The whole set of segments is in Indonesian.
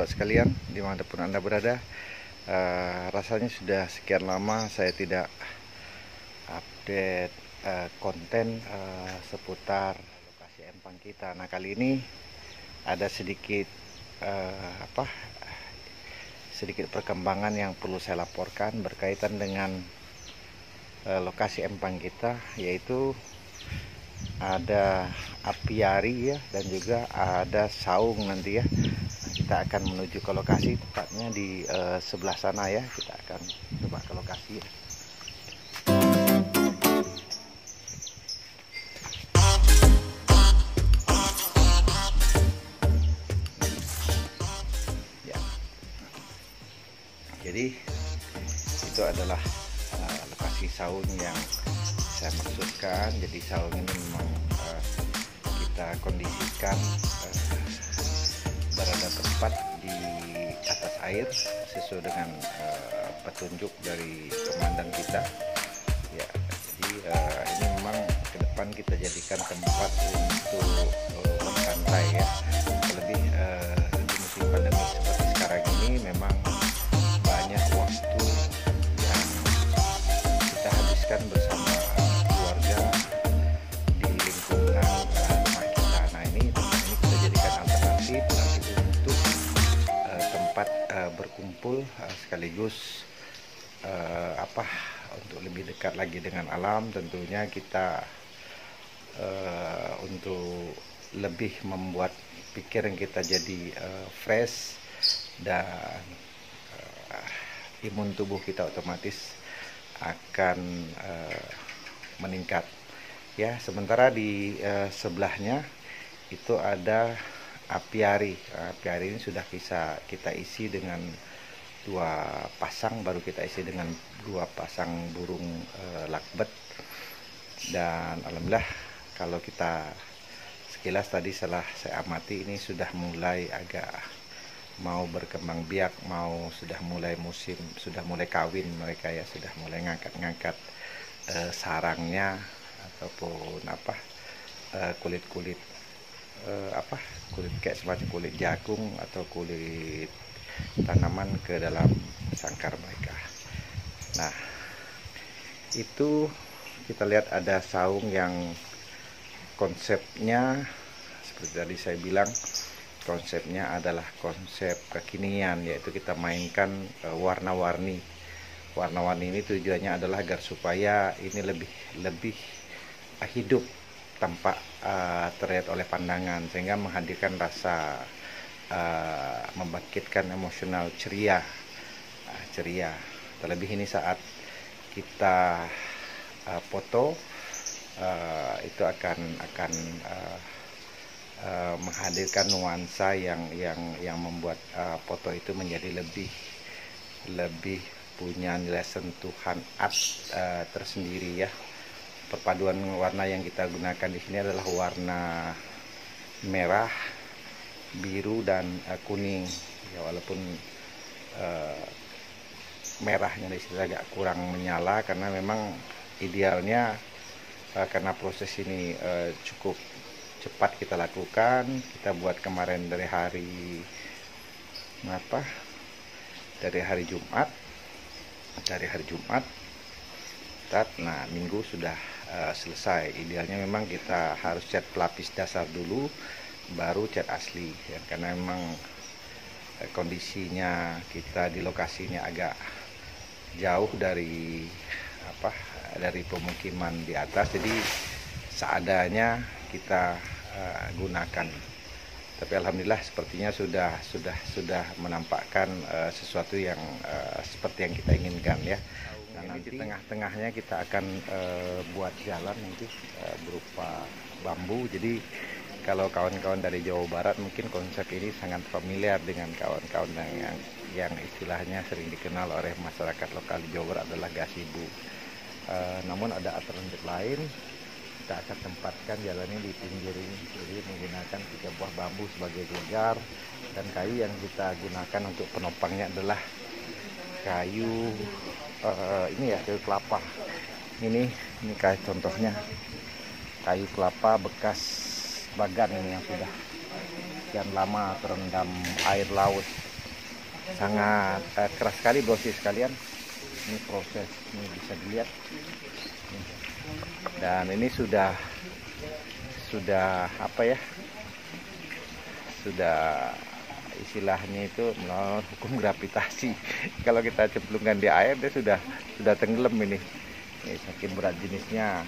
sahabat sekalian dimanapun Anda berada. Rasanya sudah sekian lama saya tidak update konten seputar lokasi empang kita. Nah, kali ini ada sedikit sedikit perkembangan yang perlu saya laporkan berkaitan dengan lokasi empang kita, yaitu ada apiari ya, dan juga ada saung nanti ya. Kita akan menuju ke lokasi, tepatnya di sebelah sana ya. Kita akan coba ke lokasi ya. Jadi itu adalah lokasi saung yang saya maksudkan. Jadi saung ini memang kita kondisikan berada tepat di atas air sesuai dengan petunjuk dari komandan kita ya. Jadi ini memang ke depan kita jadikan tempat untuk bersantai ya. Terlebih di musim pandemi seperti sekarang ini memang banyak waktu yang kita habiskan bersama keluarga di lingkungan rumah kita. Nah, ini kita jadikan alternatif nanti untuk tempat berkumpul sekaligus untuk lebih dekat lagi dengan alam. Tentunya kita untuk lebih membuat pikiran kita jadi fresh, dan imun tubuh kita otomatis akan meningkat ya. Sementara di sebelahnya itu ada apiari. Apiari ini sudah bisa kita isi dengan 2 pasang, baru kita isi dengan 2 pasang burung lakbet. Dan alhamdulillah, kalau kita sekilas tadi setelah saya amati, ini sudah mulai agak mau berkembang biak, sudah mulai musim, sudah mulai kawin mereka ya, sudah mulai ngangkat sarangnya ataupun kulit-kulit kulit kayak semacam kulit jagung atau kulit tanaman ke dalam sangkar mereka. Nah, itu kita lihat ada saung yang konsepnya seperti tadi saya bilang, konsepnya adalah konsep kekinian, yaitu kita mainkan warna-warni. Warna-warni ini tujuannya adalah agar supaya ini lebih hidup, tampak terlihat oleh pandangan, sehingga menghadirkan rasa membangkitkan emosional ceria. Terlebih ini saat kita foto itu akan menghadirkan nuansa yang membuat foto itu menjadi lebih punya nilai sentuhan art tersendiri ya. Perpaduan warna yang kita gunakan di sini adalah warna merah, biru, dan kuning ya. Walaupun merahnya di sini agak kurang menyala, karena memang idealnya karena proses ini cukup cepat kita lakukan. Kita buat kemarin dari hari Jumat. Nah, Minggu sudah selesai. Idealnya memang kita harus cat pelapis dasar dulu, baru cat asli ya, karena memang kondisinya kita di lokasi ini agak jauh dari pemukiman di atas, jadi seadanya kita gunakan. Tapi alhamdulillah sepertinya sudah menampakkan sesuatu yang seperti yang kita inginkan ya. Nah, nanti di tengah-tengahnya kita akan buat jalan nanti berupa bambu. Jadi kalau kawan-kawan dari Jawa Barat mungkin konsep ini sangat familiar dengan kawan-kawan yang istilahnya sering dikenal oleh masyarakat lokal di Jawa Barat adalah gazebo. Namun ada alternatif lain. Kita akan tempatkan jalannya di pinggir ini, jadi menggunakan 3 buah bambu sebagai gegar, dan kayu yang kita gunakan untuk penopangnya adalah kayu kayu kelapa. Ini kayak contohnya kayu kelapa bekas bagan ini yang sudah sekian lama terendam air laut sangat keras sekali bosnya sekalian. Ini proses, ini bisa dilihat. Dan ini sudah apa ya? Sudah istilahnya itu melawan hukum gravitasi. Kalau kita cemplungkan di air, dia sudah tenggelam ini. Ini saking berat jenisnya,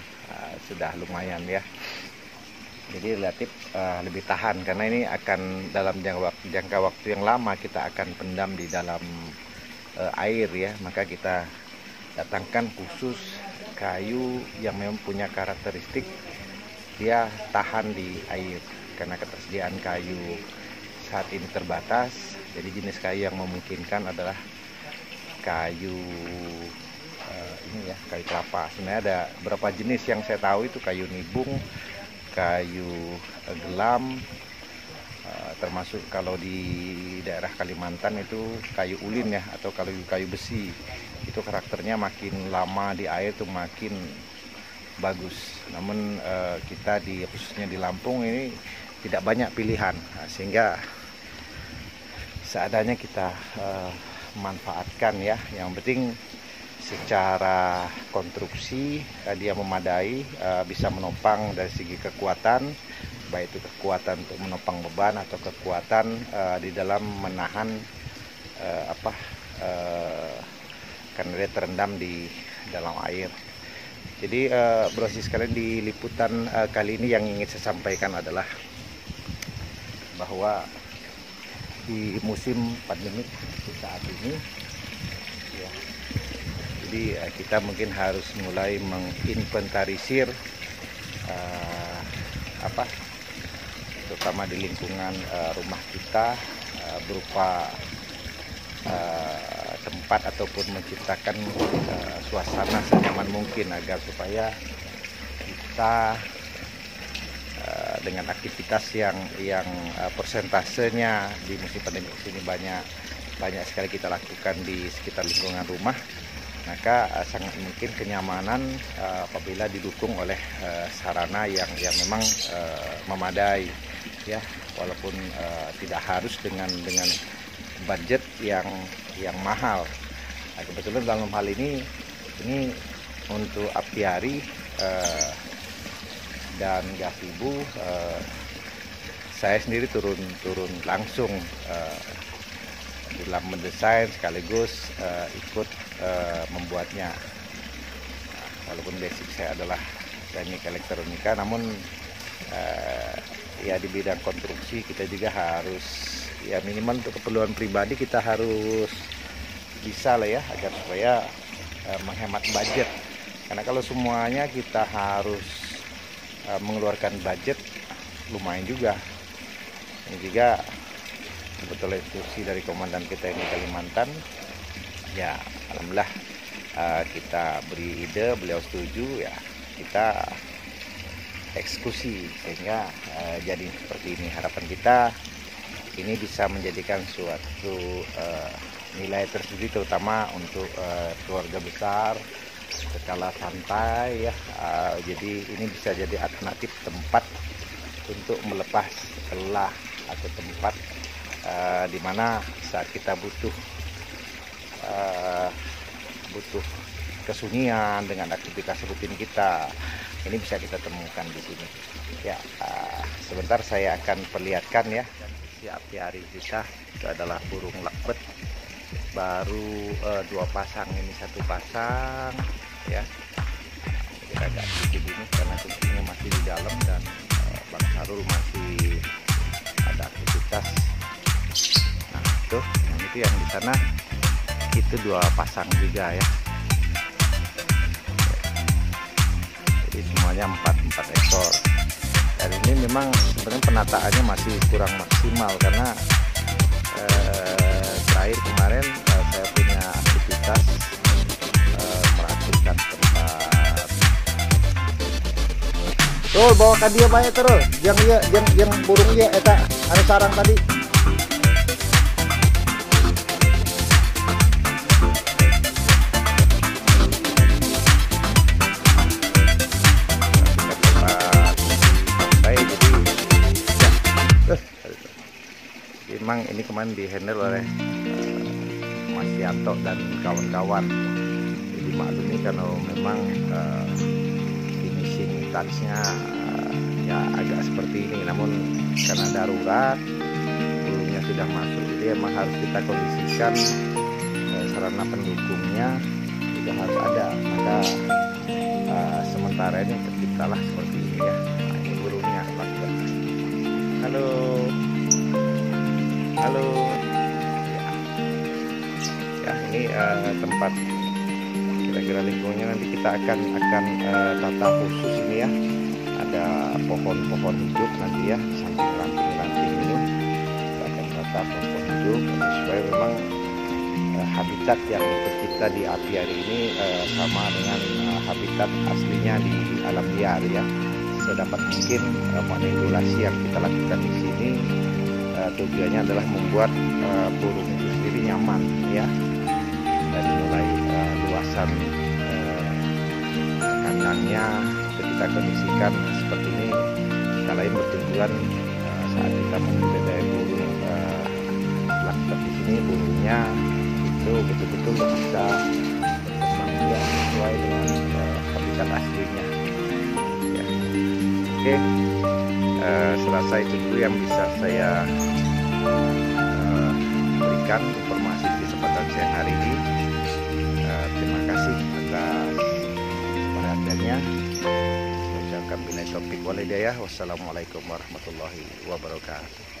sudah lumayan ya. Jadi relatif lebih tahan, karena ini akan dalam jangka waktu yang lama kita akan pendam di dalam air ya. Maka kita datangkan khusus kayu yang memang punya karakteristik dia tahan di air, karena ketersediaan kayu saat ini terbatas. Jadi jenis kayu yang memungkinkan adalah kayu ini ya, kayu kelapa. Sebenarnya ada beberapa jenis yang saya tahu, itu kayu nibung, kayu gelam, termasuk kalau di daerah Kalimantan itu kayu ulin ya, atau kayu besi. Itu karakternya makin lama di air tuh makin bagus. Namun kita khususnya di Lampung ini tidak banyak pilihan, sehingga seadanya kita manfaatkan ya. Yang penting secara konstruksi dia memadai, bisa menopang dari segi kekuatan, baik itu kekuatan untuk menopang beban atau kekuatan di dalam menahan karena dia terendam di dalam air. Jadi brosir sekalian, di liputan kali ini yang ingin saya sampaikan adalah bahwa di musim pandemik saat ini ya, jadi kita mungkin harus mulai menginventarisir terutama di lingkungan rumah kita, berupa tempat ataupun menciptakan suasana senyaman mungkin agar supaya kita dengan aktivitas yang persentasenya di musim pandemi ini banyak sekali kita lakukan di sekitar lingkungan rumah, maka sangat mungkin kenyamanan apabila didukung oleh sarana yang memang memadai ya, walaupun tidak harus dengan budget yang mahal. Nah, kebetulan dalam hal ini untuk apiari dan gazebo, saya sendiri turun langsung dalam mendesain sekaligus ikut membuatnya. Walaupun basic saya adalah teknik elektronika, namun ya di bidang konstruksi kita juga harus ya minimal untuk keperluan pribadi kita harus bisa lah ya, agar supaya menghemat budget. Karena kalau semuanya kita harus mengeluarkan budget, lumayan juga. Ini juga kebetulan instruksi dari komandan kita ini Kalimantan. Ya alhamdulillah kita beri ide, beliau setuju ya, kita eksekusi sehingga jadi seperti ini. Harapan kita ini bisa menjadikan suatu nilai tersendiri, terutama untuk keluarga besar skala santai ya. Jadi ini bisa jadi alternatif tempat untuk melepas lelah, atau tempat di mana saat kita butuh kesunyian dengan aktivitas rutin kita, ini bisa kita temukan di sini. Ya, sebentar saya akan perlihatkan ya. Si apiari kita itu adalah burung lakbet, baru 2 pasang, ini 1 pasang ya. Kita agak sedikit ini karena kucingnya masih di dalam dan Bang Sarul masih ada aktivitas. Nah itu yang di sana itu 2 pasang juga ya. Jadi semuanya 4 ekor. Dan ini memang sebenarnya penataannya masih kurang maksimal, karena terakhir kemarin saya punya aktivitas merapikan tempat. Tuh bawakan dia banyak terus, yang burungnya eta anu sarang tadi. Memang ini kemarin di handle oleh Sianto dan kawan-kawan. Jadi maklumi kalau memang finishing touch-nya ya agak seperti ini, namun karena darurat bulunya sudah masuk, jadi emang harus kita kondisikan sarana pendukungnya juga harus ada. Maka sementara ini terciptalah seperti ini ya. Nah, ini bulunya. Halo, halo. Ya, ini tempat kira-kira lingkungannya nanti kita akan tata khusus ini ya. Ada pohon-pohon hidup nanti ya, samping ranting-ranting ini kita akan tata pohon hidup supaya memang habitat yang tercipta di apiari ini sama dengan habitat aslinya di alam liar ya. Sedapat mungkin manipulasi yang kita lakukan di sini tujuannya adalah membuat burung itu sendiri nyaman ya, dari mulai luasan kandangnya kita kondisikan seperti ini. Kita lain bertujuan saat kita membudidaya burung lakukan di sini, burungnya itu betul-betul bisa berkembang biak sesuai dengan habitat aslinya ya. Oke, serasa itu dulu yang bisa saya berikan informasi di kesempatan siang hari ini. Terima kasih atas perhatiannya. Ucapkan billahi taufiq wal hidayah. Wassalamualaikum warahmatullahi wabarakatuh.